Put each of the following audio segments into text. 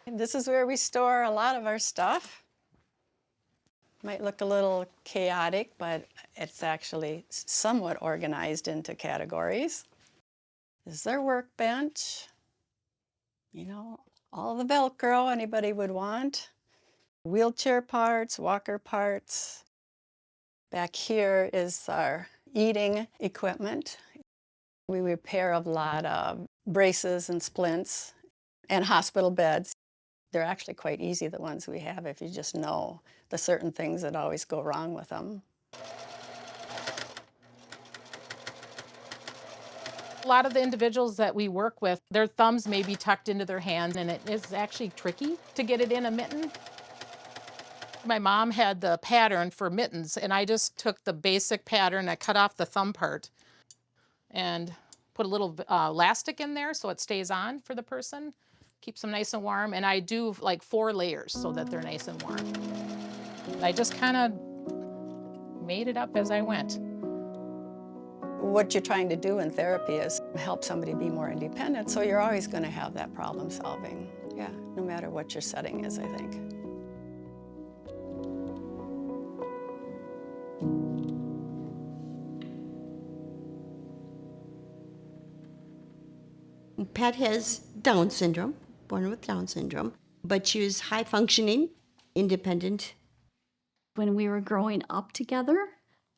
This is where we store a lot of our stuff. Might look a little chaotic, but it's actually somewhat organized into categories. This is their workbench. All the Velcro anybody would want. Wheelchair parts, walker parts. Back here is our eating equipment. We repair a lot of braces and splints and hospital beds. They're actually quite easy, the ones we have, if you just know the certain things that always go wrong with them. A lot of the individuals that we work with, their thumbs may be tucked into their hands, and it is actually tricky to get it in a mitten. My mom had the pattern for mittens, and I just took the basic pattern, I cut off the thumb part, and put a little elastic in there so it stays on for the person, keeps them nice and warm, and I do like 4 layers so that they're nice and warm. I just kind of made it up as I went. What you're trying to do in therapy is help somebody be more independent, so you're always going to have that problem solving. Yeah, no matter what your setting is, I think. Pat has Down syndrome, born with Down syndrome, but she was high functioning, independent. When we were growing up together,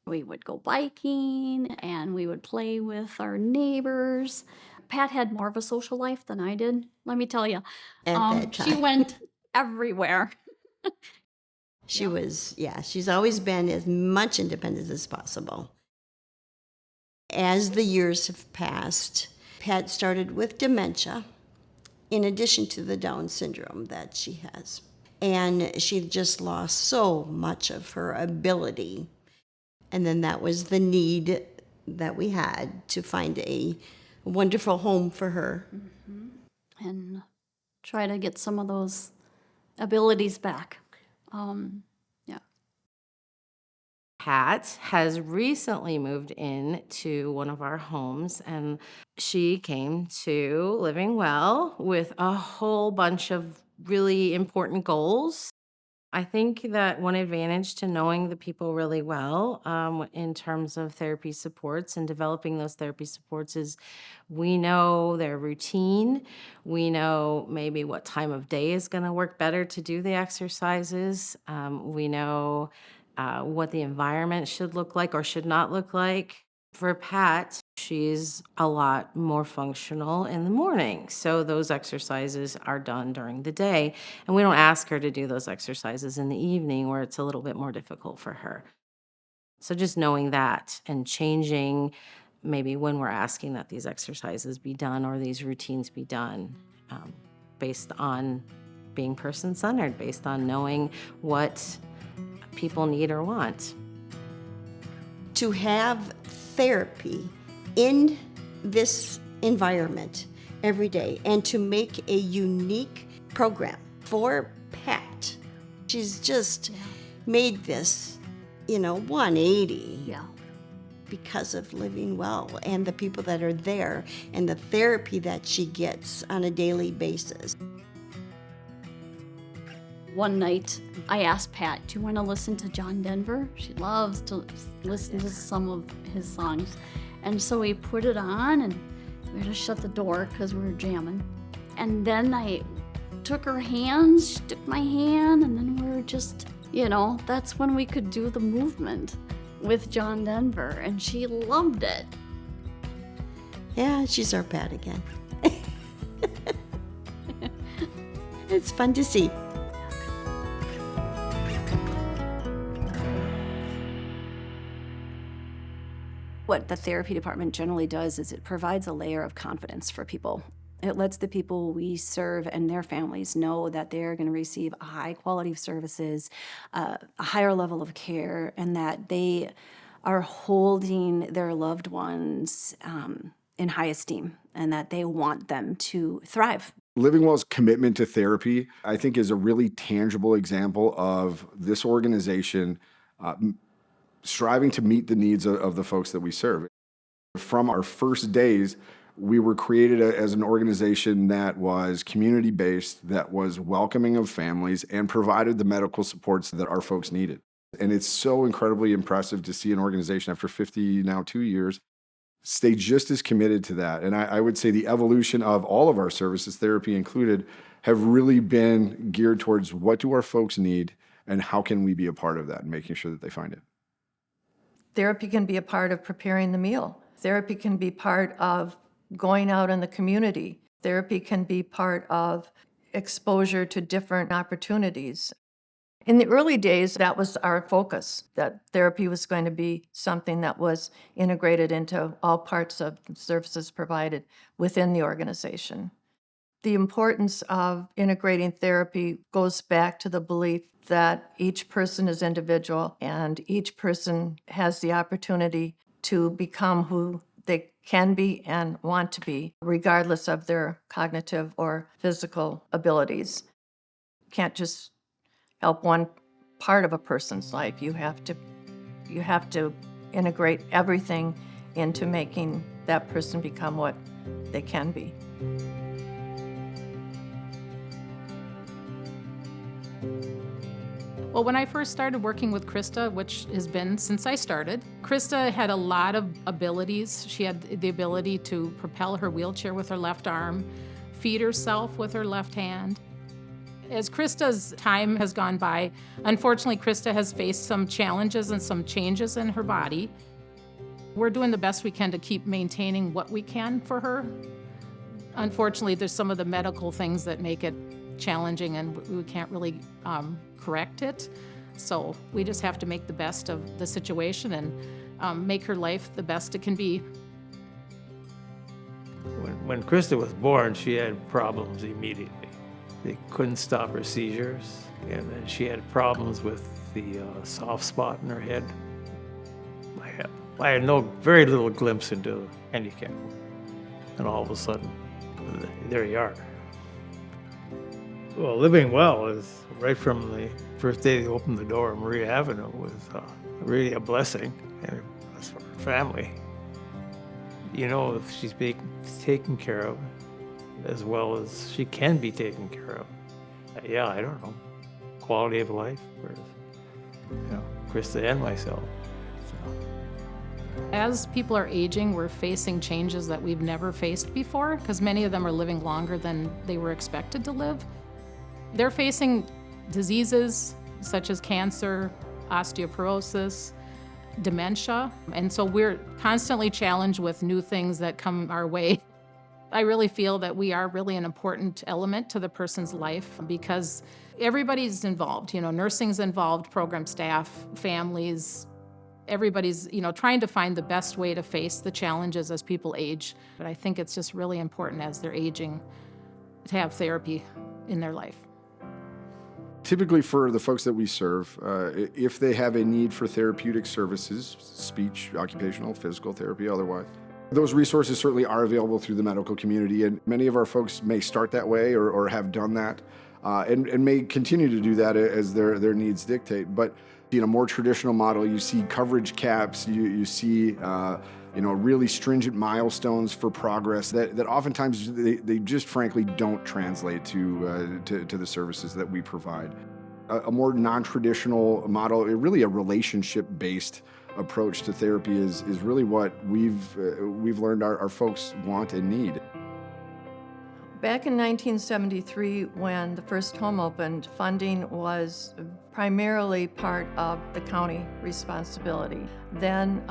we would go biking and we would play with our neighbors. Pat had more of a social life than I did, let me tell you. At that She time. went everywhere. She's always been as much independent as possible. As the years have passed, Pat started with dementia, in addition to the Down syndrome that she has. And she just lost so much of her ability. And then that was the need that we had to find a wonderful home for her. And try to get some of those abilities back. Yeah. Pat has recently moved in to one of our homes, and she came to Living Well with a whole bunch of really important goals. I think that one advantage to knowing the people really well, in terms of therapy supports and developing those therapy supports, is we know their routine. We know maybe what time of day is going to work better to do the exercises. We know what the environment should look like or should not look like. For Pat, she's a lot more functional in the morning. So those exercises are done during the day. And we don't ask her to do those exercises in the evening where it's a little bit more difficult for her. So just knowing that and changing maybe when we're asking that these exercises be done or these routines be done, based on being person-centered, based on knowing what people need or want. To have therapy in this environment every day and to make a unique program for Pat. She's just made this, 180 Yeah. because of Living Well and the people that are there and the therapy that she gets on a daily basis. One night, I asked Pat, do you want to listen to John Denver? She loves to listen to some of his songs. And so we put it on, and we had to shut the door because we were jamming. And then I took her hand, she took my hand, and then we were just, that's when we could do the movement with John Denver, and she loved it. Yeah, she's our Pat again. It's fun to see. What the therapy department generally does is it provides a layer of confidence for people. It lets the people we serve and their families know that they're going to receive a high quality of services, a higher level of care, and that they are holding their loved ones in high esteem and that they want them to thrive. Living Well's commitment to therapy, I think, is a really tangible example of this organization striving to meet the needs of the folks that we serve. From our first days, We were created as an organization that was community-based, that was welcoming of families, and provided the medical supports that our folks needed. And it's so incredibly impressive to see an organization after 50, now 2 years, stay just as committed to that. And I would say the evolution of all of our services, therapy included, have really been geared towards what do our folks need and how can we be a part of that and making sure that they find it. Therapy can be a part of preparing the meal. Therapy can be part of going out in the community. Therapy can be part of exposure to different opportunities. In the early days, that was our focus, that therapy was going to be something that was integrated into all parts of the services provided within the organization. The importance of integrating therapy goes back to the belief that each person is individual and each person has the opportunity to become who they can be and want to be, regardless of their cognitive or physical abilities. You can't just help one part of a person's life. You have to integrate everything into making that person become what they can be. Well, when I first started working with Krista, which has been since I started, Krista had a lot of abilities. She had the ability to propel her wheelchair with her left arm, feed herself with her left hand. As Krista's time has gone by, unfortunately, Krista has faced some challenges and some changes in her body. We're doing the best we can to keep maintaining what we can for her. Unfortunately, there's some of the medical things that make it challenging and we can't really correct it. So we just have to make the best of the situation and make her life the best it can be. When Krista was born, she had problems immediately. They couldn't stop her seizures, and then she had problems with the soft spot in her head. I had very little glimpse into handicap, and all of a sudden, there you are. Well, living well is right from the first day they opened the door at Maria Avenue was really a blessing, and that's for her family. You know, if she's being taken care of, as well as she can be taken care of. Yeah, I don't know. Quality of life, whereas, Krista and myself. So. As people are aging, we're facing changes that we've never faced before because many of them are living longer than they were expected to live. They're facing diseases such as cancer, osteoporosis, dementia, and so we're constantly challenged with new things that come our way. I really feel that we are really an important element to the person's life because everybody's involved. Nursing's involved, program staff, families, everybody's, trying to find the best way to face the challenges as people age. But I think it's just really important as they're aging to have therapy in their life. Typically for the folks that we serve, if they have a need for therapeutic services, speech, occupational, physical therapy, otherwise, those resources certainly are available through the medical community, and many of our folks may start that way or have done that and may continue to do that as their needs dictate. But in a more traditional model, you see coverage caps, you see really stringent milestones for progress that oftentimes they just frankly don't translate to the services that we provide. A more non-traditional model, really a relationship-based approach to therapy is really what we've learned our folks want and need. Back in 1973, when the first home opened, funding was primarily part of the county responsibility. Then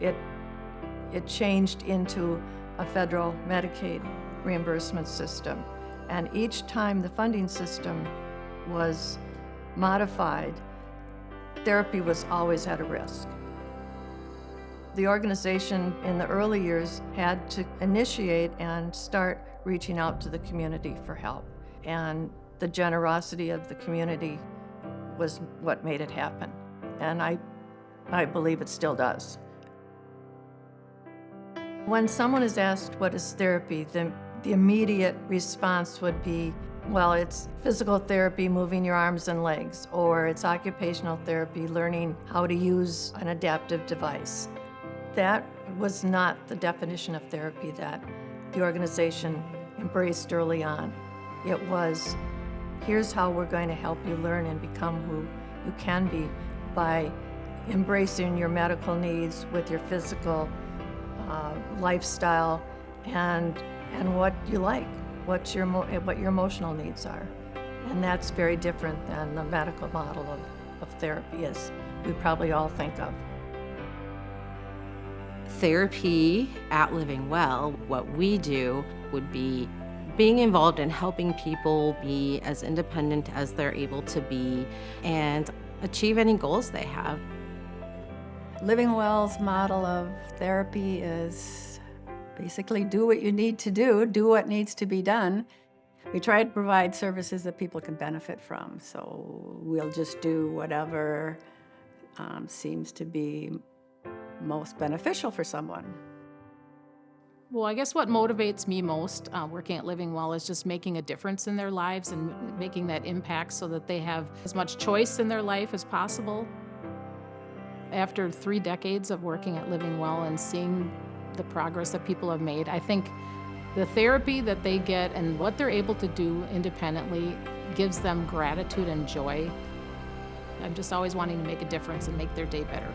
it changed into a federal Medicaid reimbursement system. And each time the funding system was modified, therapy was always at a risk. The organization in the early years had to initiate and start reaching out to the community for help. And the generosity of the community was what made it happen. And I believe it still does. When someone is asked what is therapy, the immediate response would be, well, it's physical therapy, moving your arms and legs, or it's occupational therapy, learning how to use an adaptive device. That was not the definition of therapy that the organization embraced early on. It was, here's how we're going to help you learn and become who you can be by embracing your medical needs with your physical lifestyle and what you like, what your emotional needs are. And that's very different than the medical model of therapy as we probably all think of. Therapy at Living Well, what we do would be being involved in helping people be as independent as they're able to be and achieve any goals they have. Living Well's model of therapy is basically do what you need to do what needs to be done. We try to provide services that people can benefit from, so we'll just do whatever seems to be most beneficial for someone. Well, I guess what motivates me most working at Living Well is just making a difference in their lives and making that impact so that they have as much choice in their life as possible. After 3 decades of working at Living Well and seeing the progress that people have made, I think the therapy that they get and what they're able to do independently gives them gratitude and joy. I'm just always wanting to make a difference and make their day better.